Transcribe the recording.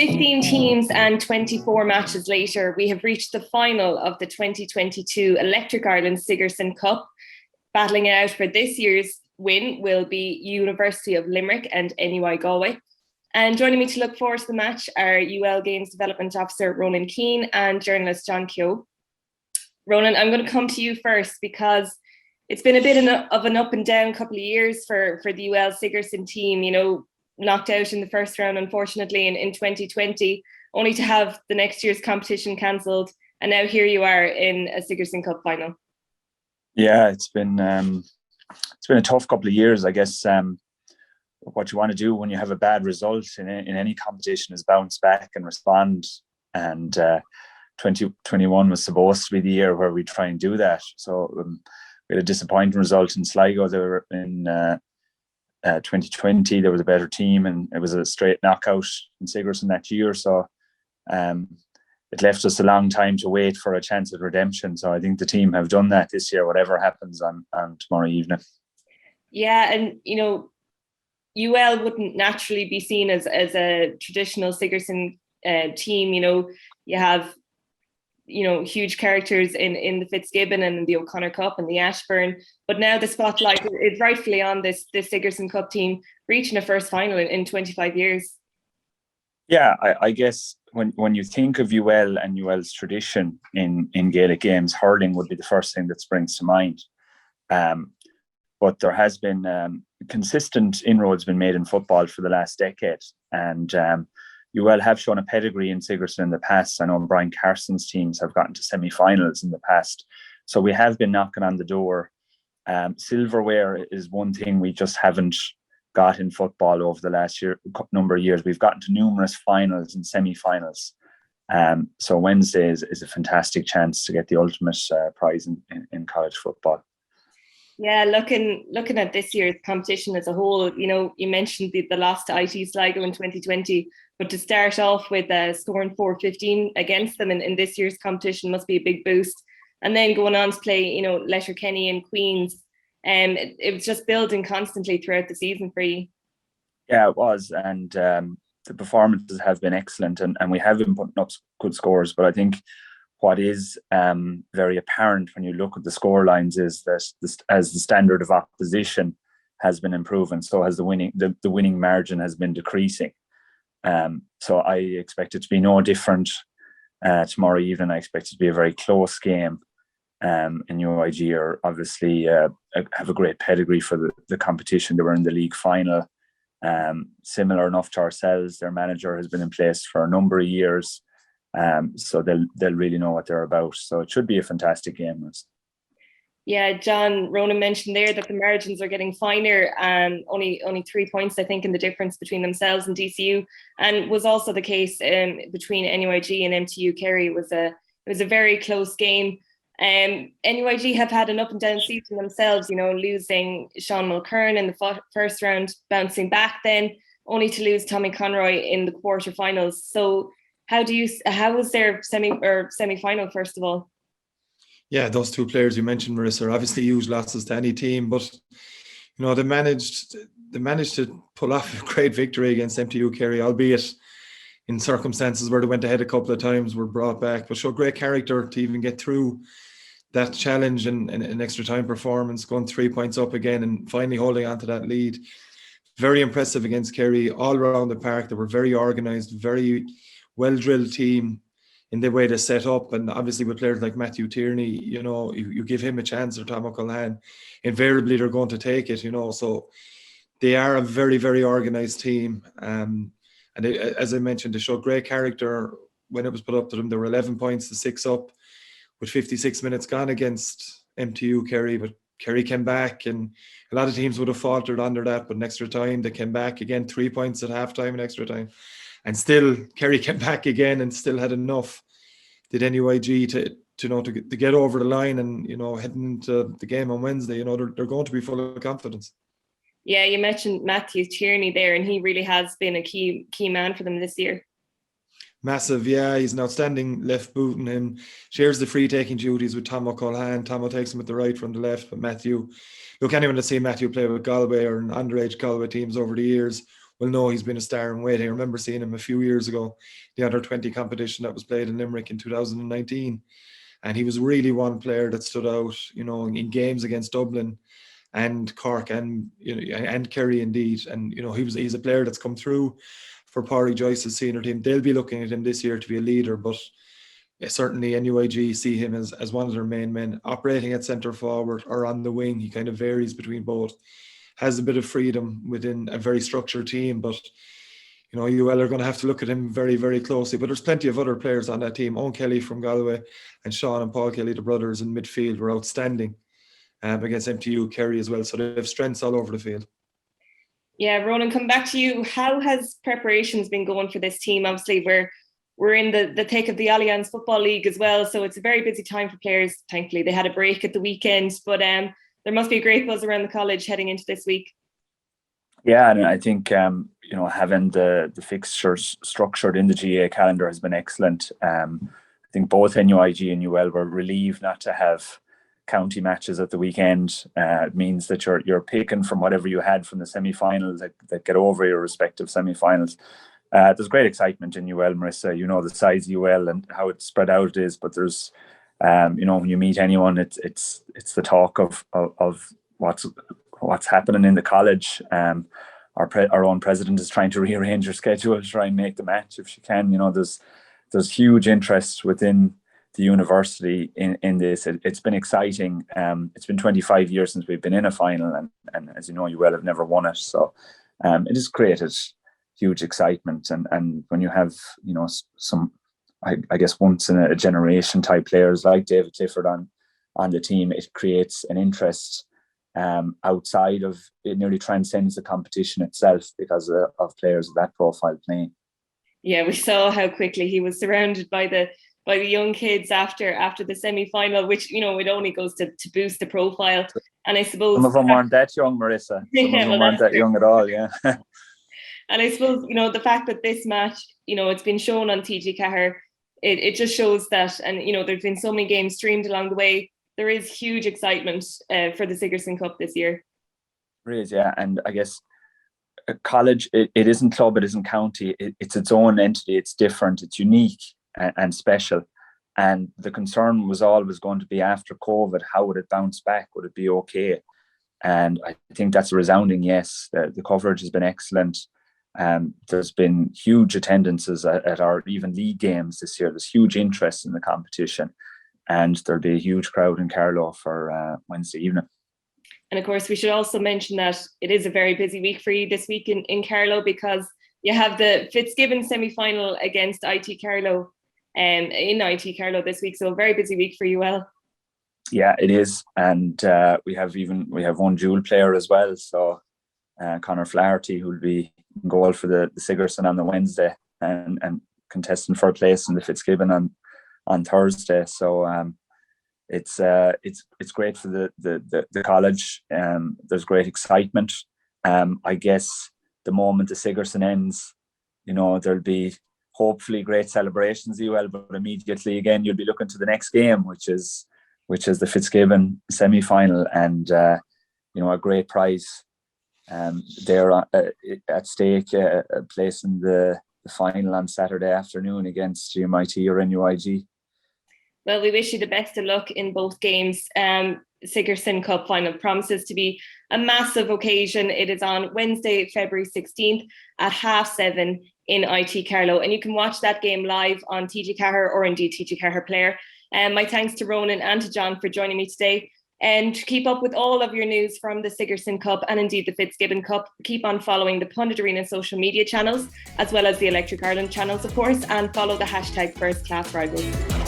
15 teams and 24 matches later, we have reached the final of the 2022 Electric Ireland Sigerson Cup. Battling it out for this year's win will be University of Limerick and NUI Galway. And joining me to look forward to the match are UL Games Development Officer Ronan Keane and journalist John Keogh. Ronan, I'm going to come to you first because it's been a bit of an up and down couple of years for the UL Sigerson team, you know, knocked out in the first round, unfortunately, in 2020, only to have the next year's competition cancelled. And now here you are in a Sigerson Cup final. Yeah, it's been a tough couple of years, I guess. What you want to do when you have a bad result in any competition is bounce back and respond. And 2021 was supposed to be the year where we try and do that. So we had a disappointing result in Sligo. They were in 2020. There was a better team, and it was a straight knockout in Sigerson that year. So it left us a long time to wait for a chance at redemption. So I think the team have done that this year, whatever happens on tomorrow evening. Yeah, and you know, UL wouldn't naturally be seen as a traditional Sigerson team. You know, you have, you know, huge characters in the Fitzgibbon and the O'Connor Cup and the Ashburn, but now the spotlight is rightfully on this Sigerson Cup team reaching a first final in 25 years. Yeah, I guess when you think of UL and UL's tradition in Gaelic games, hurling would be the first thing that springs to mind. But there has been consistent inroads been made in football for the last decade, and UL have shown a pedigree in Sigerson in the past. I know Brian Carson's teams have gotten to semi-finals in the past. So we have been knocking on the door. Silverware is one thing we just haven't got in football over the last number of years. We've gotten to numerous finals and semi-finals. So Wednesday is a fantastic chance to get the ultimate prize in college football. Yeah, looking at this year's competition as a whole, you know, you mentioned the loss to IT Sligo in 2020, but to start off with scoring 4-15 against them in this year's competition must be a big boost. And then going on to play, you know, Letterkenny and Queens, it was just building constantly throughout the season for you. Yeah, it was, and the performances have been excellent, and we have been putting up good scores. But I think what is very apparent when you look at the score lines is that as the standard of opposition has been improving, so has the winning margin has been decreasing. So I expect it to be no different tomorrow evening. I expect it to be a very close game. And UIG are obviously have a great pedigree for the competition. They were in the league final. Similar enough to ourselves, their manager has been in place for a number of years. So they'll really know what they're about. So it should be a fantastic game. Yeah, John, Ronan mentioned there that the margins are getting finer. Only 3 points, I think, in the difference between themselves and DCU, and was also the case between NUIG and MTU Kerry. It was a very close game. NUIG have had an up and down season themselves, you know, losing Sean Mulkern in the first round, bouncing back then, only to lose Tommy Conroy in the quarterfinals. So how was their semi-final, first of all? Yeah, those two players you mentioned, Marissa, are obviously huge losses to any team, but you know, they managed to pull off a great victory against MTU Kerry, albeit in circumstances where they went ahead a couple of times, were brought back, but showed great character to even get through that challenge and an extra time performance, going 3 points up again and finally holding on to that lead. Very impressive against Kerry all around the park. They were very organised, very well-drilled team in the way they set up, and obviously with players like Matthew Tierney, you know, you give him a chance, or Tom O'Callaghan, invariably they're going to take it, you know. So they are a very, very organised team, and as I mentioned, they showed great character when it was put up to them. There were 11 points to 6 up with 56 minutes gone against MTU Kerry, but Kerry came back, and a lot of teams would have faltered under that, but in extra time they came back again, 3 points at halftime in extra time. And still, Kerry came back again and still had enough, did NUIG, to get over the line, and, you know, heading into the game on Wednesday, you know, they're going to be full of confidence. Yeah, you mentioned Matthew Tierney there, and he really has been a key man for them this year. Massive, yeah. He's an outstanding left boot, and him shares the free taking duties with Tom O'Callaghan. Tom takes him at the right from the left, but Matthew, look, anyone that's seen Matthew play with Galway or an underage Galway teams over the years will know he's been a star in waiting. I remember seeing him a few years ago, the under-20 competition that was played in Limerick in 2019. And he was really one player that stood out, you know, in games against Dublin and Cork and, you know, and Kerry indeed. And, you know, he's a player that's come through for Pádraig Joyce's senior team. They'll be looking at him this year to be a leader, but certainly NUIG see him as one of their main men, operating at centre forward or on the wing. He kind of varies between both, has a bit of freedom within a very structured team, but you know, UL are going to have to look at him very, very closely. But there's plenty of other players on that team. Owen Kelly from Galway and Sean and Paul Kelly, the brothers in midfield, were outstanding against MTU Kerry as well. So they have strengths all over the field. Yeah, Ronan, come back to you. How has preparations been going for this team? Obviously, we're in the thick of the Allianz Football League as well, so it's a very busy time for players. Thankfully, they had a break at the weekend, but there must be a great buzz around the college heading into this week. Yeah, and I think you know, having the fixtures structured in the GA calendar has been excellent. I think both NUIG and UL were relieved not to have county matches at the weekend. It means that you're picking from whatever you had from the semi-finals that get over your respective semi-finals. There's great excitement in UL, Marissa. You know the size of UL and how it's spread out it is, but there's you know, when you meet anyone, it's the talk of what's happening in the college. Our own president is trying to rearrange her schedule to try and make the match if she can. You know, there's huge interest within the university in this. It's been exciting. It's been 25 years since we've been in a final, and as you know, UL have never won it. So it has created huge excitement. And when you have, you know, some, I guess, once in a generation type players like David Clifford on the team, it creates an interest outside of it, nearly transcends the competition itself because of players of that profile playing. Yeah, we saw how quickly he was surrounded by the young kids after the semi-final, which, you know, it only goes to boost the profile. And I suppose some of them aren't that young, Marissa. Some of them aren't that young at all. Yeah. And I suppose, you know, the fact that this match, you know, it's been shown on TG Cahir, it just shows that, and you know, there's been so many games streamed along the way. There is huge excitement for the Sigerson Cup this year. There is, yeah. And I guess college, it isn't club, it isn't county. It's its own entity. It's different. It's unique and special. And the concern was always going to be after COVID, how would it bounce back? Would it be okay? And I think that's a resounding yes. The coverage has been excellent. There's been huge attendances at our even league games this year. There's huge interest in the competition. And there'll be a huge crowd in Carlow for Wednesday evening. And of course, we should also mention that it is a very busy week for you this week in Carlow, because you have the Fitzgibbon semi-final against IT Carlow in IT Carlow this week. So a very busy week for UL. Yeah, it is. And we have one dual player as well. So Conor Flaherty, who will be in goal for the Sigerson on the Wednesday and contesting for a place in the Fitzgibbon on Thursday. So it's great for the college. There's great excitement. I guess the moment the Sigerson ends, you know, there'll be hopefully great celebrations as well, but immediately again you'll be looking to the next game, which is the Fitzgibbon semi-final, and you know, a great prize there at stake, a place in the final on Saturday afternoon against GMIT or NUIG. Well, we wish you the best of luck in both games. Sigerson Cup final promises to be a massive occasion. It is on Wednesday, February 16th at 7:30 in IT Carlow. And you can watch that game live on TG Cahir or indeed TG Cahir Player. My thanks to Ronan and to John for joining me today. And to keep up with all of your news from the Sigerson Cup and indeed the Fitzgibbon Cup, keep on following the Pundit Arena social media channels, as well as the Electric Ireland channels, of course, and follow the hashtag First Class Rivals.